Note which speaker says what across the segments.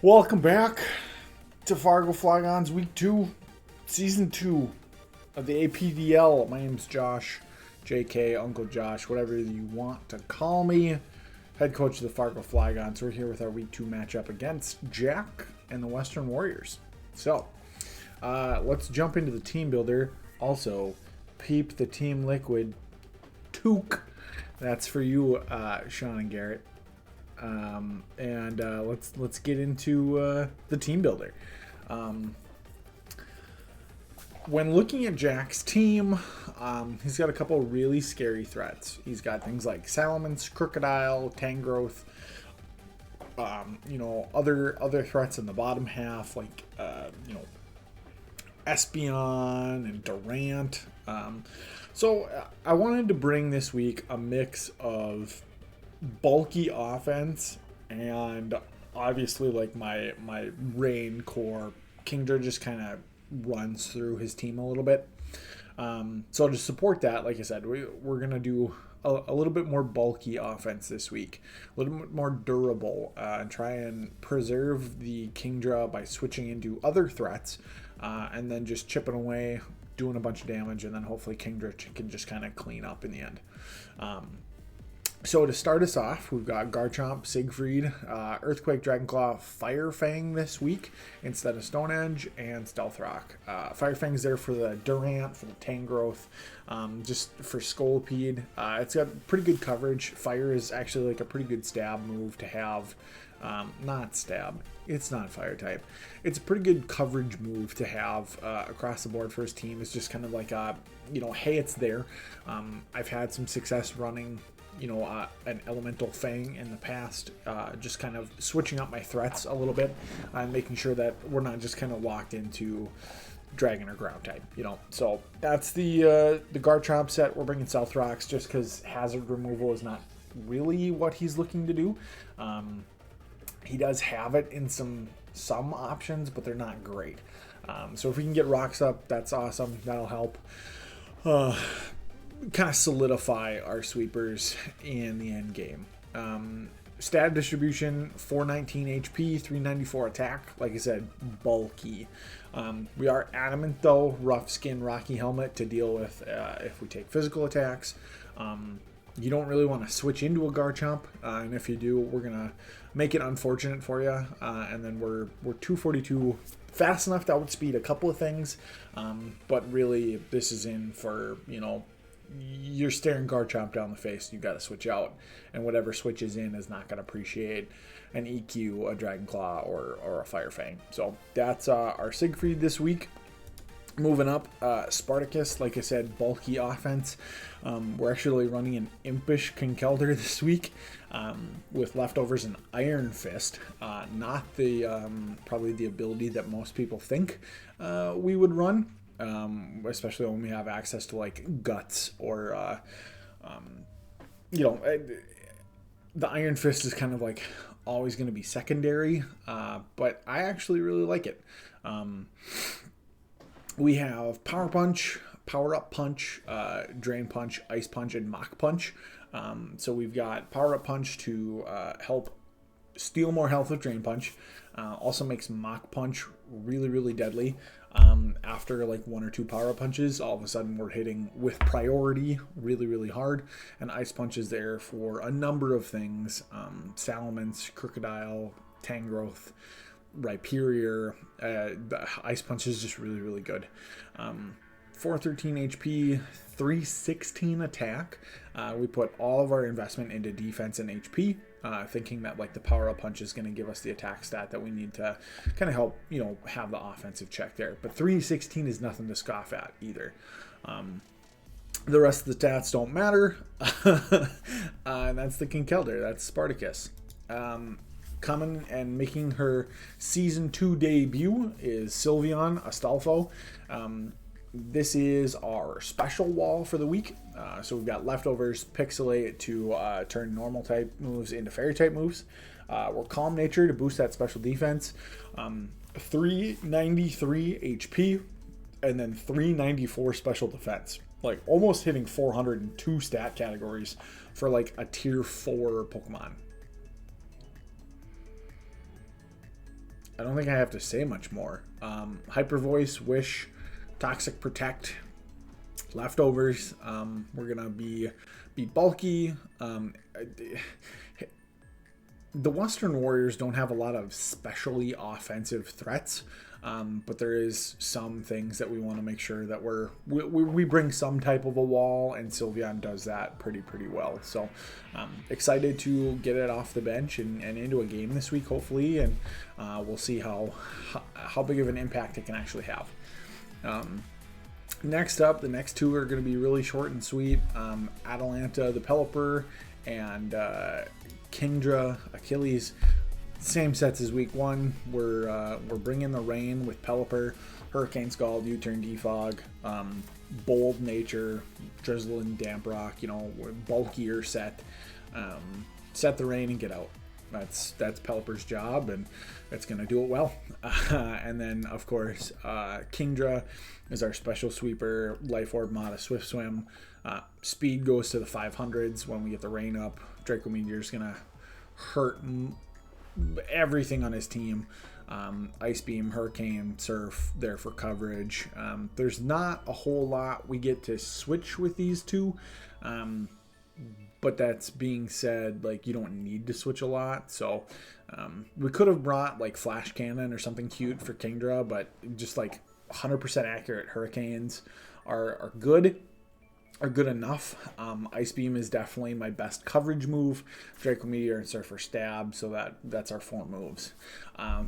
Speaker 1: Welcome back to Fargo Flygons Week 2, Season 2 of the APDL. My name's Josh, JK, Uncle Josh, whatever you want to call me. Head coach of the Fargo Flygons. We're here with our Week 2 matchup against Jack and the Western Warriors. So, let's jump into the team builder. Also, peep the Team Liquid toque. That's for you, Sean and Garrett. Let's get into the team builder. When looking at Jack's team, he's got a couple really scary threats. He's got things like Salamence, Crocodile, Tangrowth, other threats in the bottom half, like Espeon and Durant. So I wanted to bring this week a mix of bulky offense and obviously like my Rain core. Kingdra just kind of runs through his team a little bit. So to support that, like I said, we're going to do a little bit more bulky offense this week, a little bit more durable, and try and preserve the Kingdra by switching into other threats, and then just chipping away, doing a bunch of damage, and then hopefully Kingdra can just kind of clean up in the end. So to start us off, we've got Garchomp, Siegfried, Earthquake, Dragonclaw, Firefang this week instead of Stone Edge, and Stealth Rock. Firefang's there for the Durant, for the Tangrowth, just for Scolipede. It's got pretty good coverage. Fire is actually like a pretty good stab move to have. Not stab. It's not fire type. It's a pretty good coverage move to have across the board for his team. It's just kind of like hey, it's there. I've had some success running an Elemental Fang in the past, just kind of switching up my threats a little bit and making sure that we're not just kind of locked into Dragon or Ground type, So that's the Garchomp set. We're bringing Stealth Rocks just because hazard removal is not really what he's looking to do. He does have it in some options, but they're not great. So if we can get rocks up, that's awesome. That'll help kind of solidify our sweepers in the end game. Stat distribution, 419 HP, 394 attack. Like I said, bulky. We are adamant though, rough skin, rocky helmet to deal with if we take physical attacks. You don't really want to switch into a Garchomp, and if you do, we're gonna make it unfortunate for you. And then we're 242, fast enough to outspeed a couple of things, but really this is in for you're staring Garchomp down the face. You got to switch out, and whatever switches in is not going to appreciate an EQ, a Dragonclaw, or a Firefang. So that's our Siegfried this week. Moving up, Spartacus, like I said, bulky offense. We're actually running an Impish Conkeldurr this week with leftovers and Iron Fist. Not the probably the ability that most people think we would run. Especially when we have access to like Guts or the Iron Fist is kind of like always going to be secondary, but I actually really like it. We have Power Punch, Power Up Punch, Drain Punch, Ice Punch, and Mach Punch. So we've got Power Up Punch to help steal more health with Drain Punch. Also makes Mach Punch really, really deadly. After like one or two power punches, all of a sudden we're hitting with priority really, really hard. And Ice Punch is there for a number of things. Salamence, Crocodile, Tangrowth, Rhyperior. The Ice Punch is just really, really good. 413 HP, 316 attack. We put all of our investment into defense and HP, thinking that like the power up punch is going to give us the attack stat that we need to kind of help, have the offensive check there. But 316 is nothing to scoff at either. The rest of the stats don't matter. And that's the Conkeldurr. That's Spartacus. Coming and making her Season 2 debut is Sylveon Astolfo. This is our special wall for the week. So we've got leftovers, Pixelate to turn normal type moves into fairy type moves. We're Calm Nature to boost that special defense. 393 HP and then 394 special defense. Like almost hitting 402 stat categories for like a tier 4 Pokemon. I don't think I have to say much more. Hyper Voice, Wish, Toxic Protect, Leftovers. We're gonna be bulky. The Western Warriors don't have a lot of specially offensive threats, but there is some things that we want to make sure that we bring some type of a wall, and Sylveon does that pretty well. So excited to get it off the bench and into a game this week, hopefully, and we'll see how big of an impact it can actually have. Next up, the next two are going to be really short and sweet. Atalanta, the Pelipper, and Kingdra, Achilles. Same sets as week one. We're bringing the rain with Pelipper, Hurricane Scald, U-turn Defog, bold nature, drizzle and damp rock. Bulkier set. Set the rain and get out. That's Pelipper's job, and it's gonna do it well. And then of course, Kingdra is our special sweeper. Life Orb, Mata, Swift Swim. Speed goes to the 500s when we get the rain up. Draco Meteor's gonna hurt everything on his team. Ice Beam, Hurricane, Surf there for coverage. There's not a whole lot we get to switch with these two, but that's being said, like, you don't need to switch a lot. So we could have brought like Flash Cannon or something cute for Kingdra, but just like 100% accurate Hurricanes are good. Are good enough. Ice Beam is definitely my best coverage move. Draco Meteor and Surfer Stab, so that's our 4 moves.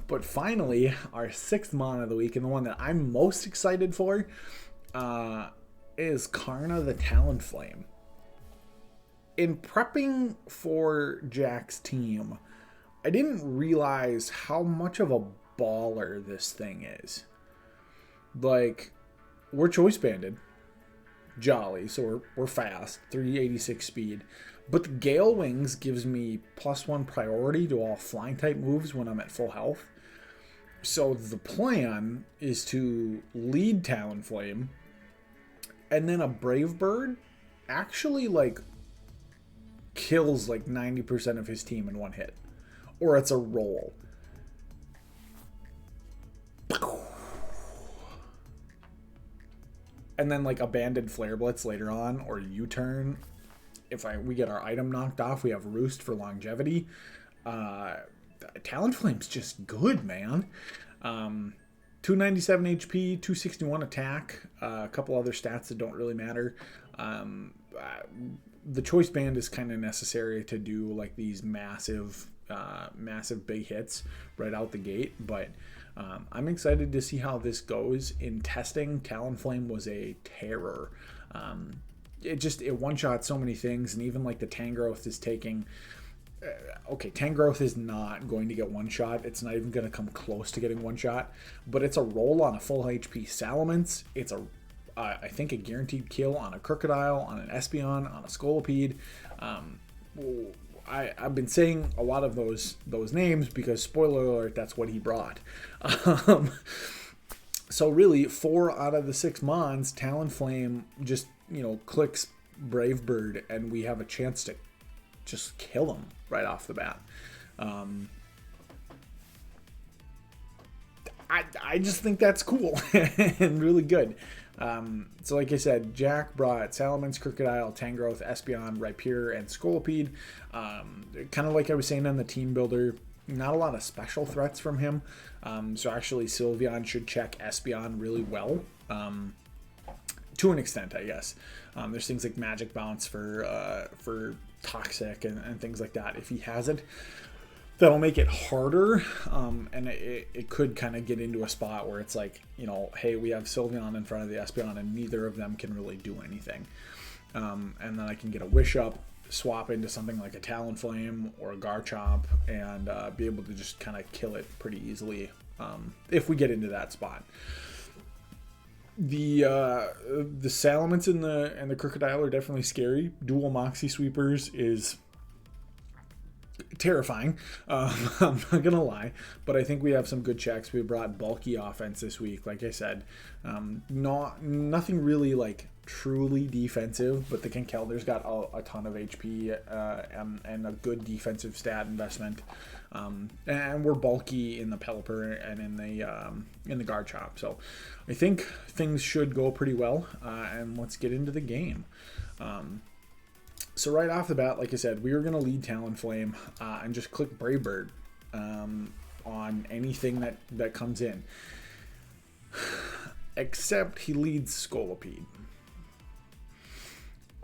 Speaker 1: But finally, our 6th mon of the week, and the one that I'm most excited for, is Karna the Talonflame. In prepping for Jack's team, I didn't realize how much of a baller this thing is. Like, we're choice banded. Jolly, so we're fast, 386 speed, but the Gale Wings gives me +1 priority to all flying type moves when I'm at full health. So the plan is to lead Talonflame, and then a Brave Bird actually like kills like 90% of his team in one hit, or it's a roll. And then like Abandoned Flare Blitz later on, or U-turn. If we get our item knocked off, we have Roost for longevity. Talonflame's just good, man. 297 HP, 261 attack, a couple other stats that don't really matter. The choice band is kind of necessary to do like these massive big hits right out the gate, but I'm excited to see how this goes. In testing, Talonflame was a terror. It one-shot so many things, and even like the Tangrowth is taking... Tangrowth is not going to get one-shot. It's not even going to come close to getting one-shot, but it's a roll on a full HP Salamence. It's I think a guaranteed kill on a Crocodile, on an Espeon, on a Scolipede. I've been saying a lot of those names because, spoiler alert, that's what he brought. So really, 4 out of the 6 mons, Talonflame just, clicks Brave Bird, and we have a chance to just kill him right off the bat. I just think that's cool and really good. So like I said, Jack brought Salamence, Crocodile, Tangrowth, Espeon, Rhyperior, and Scolipede. Kind of like I was saying on the team builder, not a lot of special threats from him. So actually Sylveon should check Espeon really well. To an extent, I guess. There's things like Magic Bounce for Toxic and things like that. If he has it, that'll make it harder, and it could kind of get into a spot where it's like, hey, we have Sylveon in front of the Espeon and neither of them can really do anything. And then I can get a Wish Up, swap into something like a Talonflame or a Garchomp, and be able to just kind of kill it pretty easily if we get into that spot. The Salamence and the Crocodile are definitely scary. Dual Moxie Sweepers is terrifying. I'm not gonna lie, but I think we have some good checks. We brought bulky offense this week, like I said. Nothing really like truly defensive, but the Kinkelder's got a ton of HP and a good defensive stat investment. And we're bulky in the Pelipper and in the Garchomp. So I think things should go pretty well. And let's get into the game. So right off the bat, like I said, we were going to lead Talonflame and just click Brave Bird on anything that comes in. Except he leads Scolipede.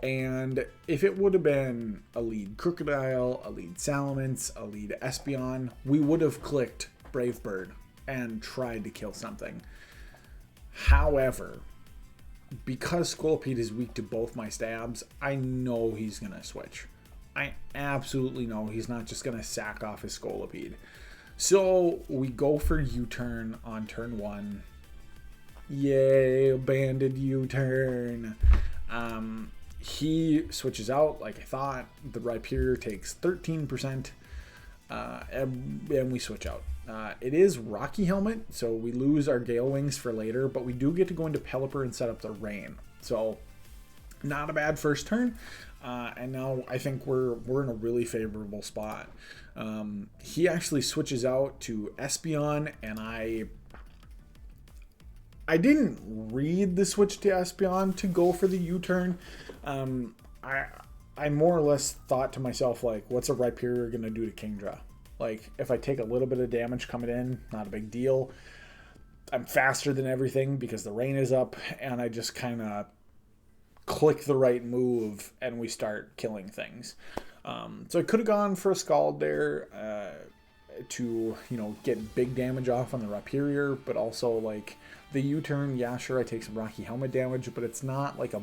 Speaker 1: And if it would have been a lead Crocodile, a lead Salamence, a lead Espeon, we would have clicked Brave Bird and tried to kill something. However, because Scolipede is weak to both my stabs, I know he's going to switch. I absolutely know he's not just going to sack off his Scolipede. So we go for U-turn on turn 1. Yay, abandoned U-turn. He switches out like I thought. The Rhyperior takes 13%, and we switch out. It is Rocky Helmet, so we lose our Gale Wings for later, but we do get to go into Pelipper and set up the Rain. So not a bad first turn, and now I think we're in a really favorable spot. He actually switches out to Espeon, and I didn't read the switch to Espeon to go for the U-turn. I more or less thought to myself, like, what's a Rhyperior going to do to Kingdra? Like, if I take a little bit of damage coming in, not a big deal. I'm faster than everything because the rain is up, and I just kind of click the right move, and we start killing things. So I could have gone for a Scald there to, get big damage off on the Rhyperior, but also, like, the U-turn, yeah, sure, I take some Rocky Helmet damage, but it's not like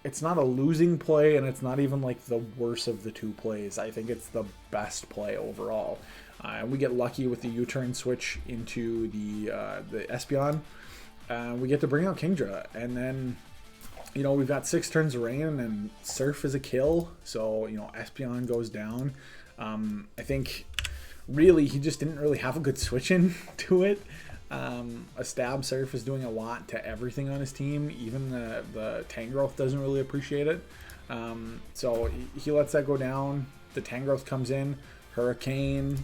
Speaker 1: it's not a losing play, and it's not even like the worst of the two plays. I think it's the best play overall. We get lucky with the U-turn switch into the Espeon. We get to bring out Kingdra, and then we've got 6 turns of rain, and Surf is a kill, so Espeon goes down. I think really he just didn't really have a good switch in to it. A Stab Surf is doing a lot to everything on his team. Even the Tangrowth doesn't really appreciate it. So he lets that go down. The Tangrowth comes in. Hurricane.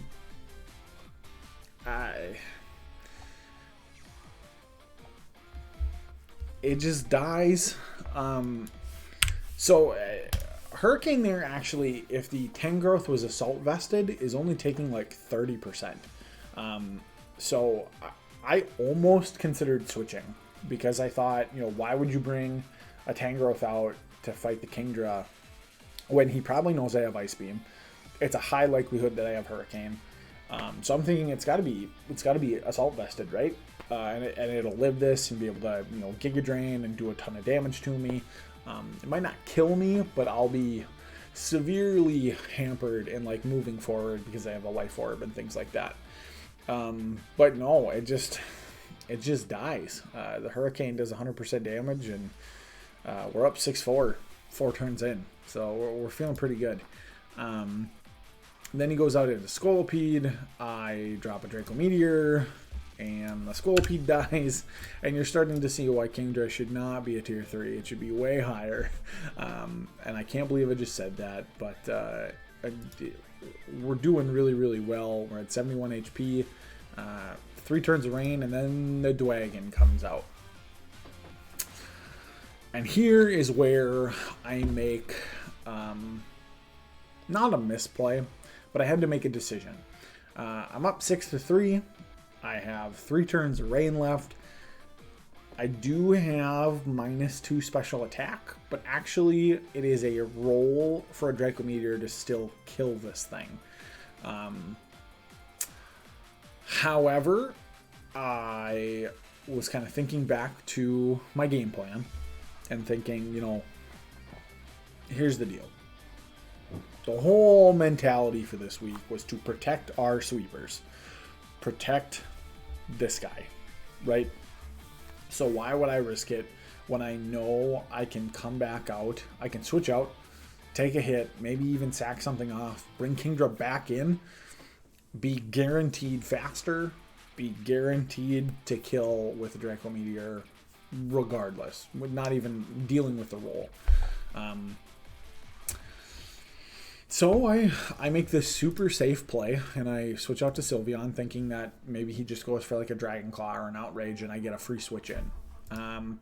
Speaker 1: It just dies. Hurricane there actually, if the Tangrowth was Assault Vested, is only taking like 30%. So I almost considered switching because I thought, why would you bring a Tangrowth out to fight the Kingdra when he probably knows I have Ice Beam? It's a high likelihood that I have Hurricane. So I'm thinking it's got to be Assault Vested, right? And it'll live this and be able to, Giga Drain and do a ton of damage to me. It might not kill me, but I'll be severely hampered in like moving forward because I have a Life Orb and things like that. But no, it just dies. The Hurricane does 100% damage, and we're up 6-4, 4 turns in. So we're feeling pretty good. Then he goes out into Scolipede. I drop a Draco Meteor, and the Scolipede dies. And you're starting to see why Kingdra should not be a tier 3. It should be way higher. And I can't believe I just said that, but we're doing really, really well. We're at 71 HP, 3 turns of rain, and then the Dwagon comes out. And here is where I make, not a misplay, but I had to make a decision. I'm up 6-3. I have 3 turns of rain left. I do have -2 special attack, but actually it is a roll for a Draco Meteor to still kill this thing. However, I was kind of thinking back to my game plan and thinking, here's the deal. The whole mentality for this week was to protect our sweepers. Protect this guy, right? So why would I risk it when I know I can come back out, I can switch out, take a hit, maybe even sack something off, bring Kingdra back in, be guaranteed faster, be guaranteed to kill with a Draco Meteor regardless, not even dealing with the roll. So I make this super safe play, and I switch out to Sylveon, thinking that maybe he just goes for like a Dragon Claw or an Outrage, and I get a free switch in.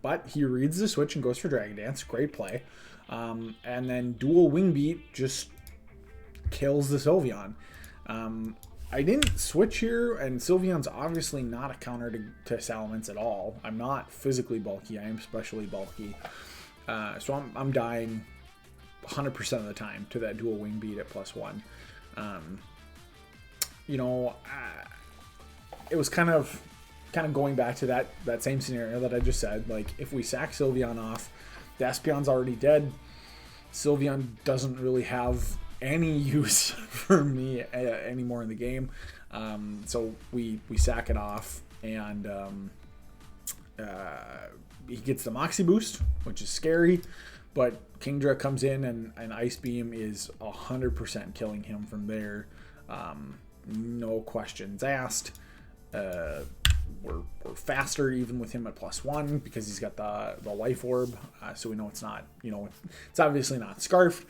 Speaker 1: But he reads the switch and goes for Dragon Dance. Great play. And then Dual Wing Beat just kills the Sylveon. I didn't switch here, and Sylveon's obviously not a counter to Salamence at all. I'm not physically bulky. I am specially bulky. So I'm dying 100% of the time to that Dual Wing Beat at +1. It was kind of going back to that same scenario that I just said. Like, if we sack Sylveon off, the Espeon's already dead. Sylveon doesn't really have any use for me anymore in the game. So we sack it off, and he gets the Moxie boost, which is scary, but Kingdra comes in, and Ice Beam is 100% killing him from there. No questions asked. We're faster even with him at +1 because he's got the Life Orb, so we know it's not, it's obviously not Scarfed.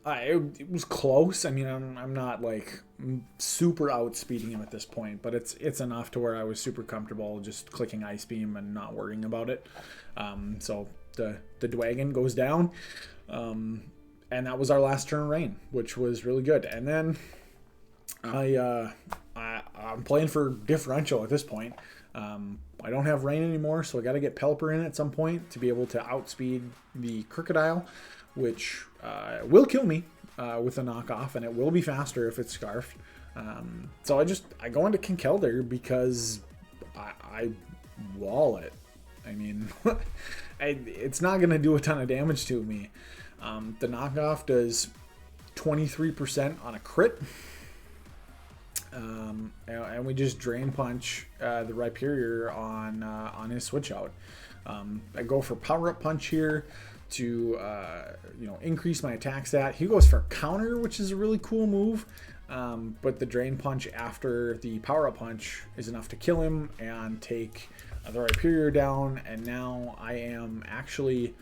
Speaker 1: It was close. I mean, I'm not like super outspeeding him at this point, but it's enough to where I was super comfortable just clicking Ice Beam and not worrying about it. So the Dwagon goes down, and that was our last turn of rain, which was really good. And then I'm playing for differential at this point. I don't have rain anymore, so I got to get Pelipper in at some point to be able to outspeed the Crocodile, which will kill me with a knockoff, and it will be faster if it's Scarfed. So I go into Kinkelder because I wall it. I mean, it's not going to do a ton of damage to me. The knockoff does 23% on a crit. And we just Drain Punch the Rhyperior on his switch out. I go for Power Up Punch here to increase my attack stat. He goes for Counter, which is a really cool move. But the Drain Punch after the Power Up Punch is enough to kill him and take the Rhyperior down. And now I am actually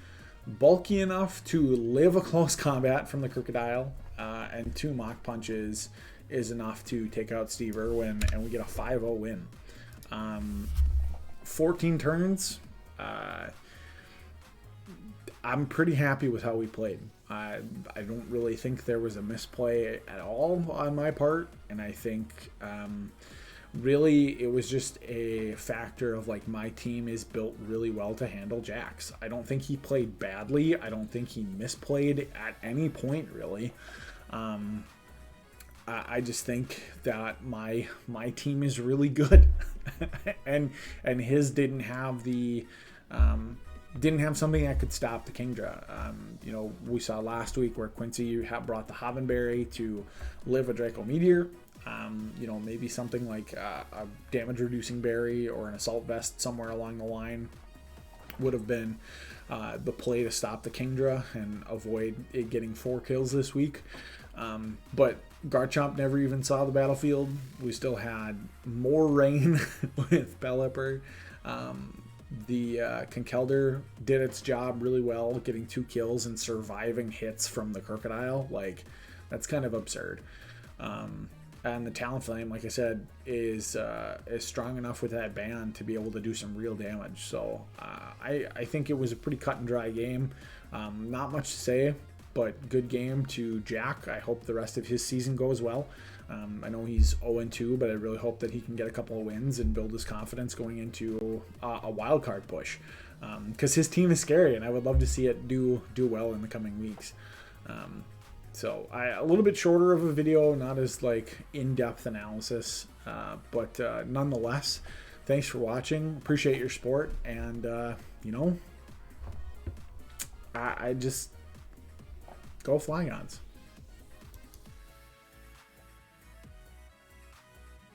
Speaker 1: bulky enough to live a close combat from the Crocodile, and 2 Mach Punches is enough to take out Steve Irwin, and we get a 5-0 win. 14 turns. I'm pretty happy with how we played. I don't really think there was a misplay at all on my part, and I think really it was just a factor of like my team is built really well to handle Jax. I don't think he played badly. I don't think he misplayed at any point really. I just think that my team is really good, and his didn't have something that could stop the Kingdra. We saw last week where Quincy brought the Havenberry to live a Draco Meteor. Maybe something like a damage reducing berry or an assault vest somewhere along the line would have been the play to stop the Kingdra and avoid it getting 4 kills this week. But Garchomp never even saw the battlefield. We still had more rain with Pelipper. The Kinkelder did its job really well, getting 2 kills and surviving hits from the Crocodile. Like, that's kind of absurd. And the Talonflame, like I said, is strong enough with that ban to be able to do some real damage. So I think it was a pretty cut and dry game. Not much to say, but good game to Jack. I hope the rest of his season goes well. I know he's 0-2, but I really hope that he can get a couple of wins and build his confidence going into a wild card push. Because his team is scary, and I would love to see it do well in the coming weeks. So a little bit shorter of a video, not as like in-depth analysis, but nonetheless, thanks for watching. Appreciate your support, and I just go Flygos.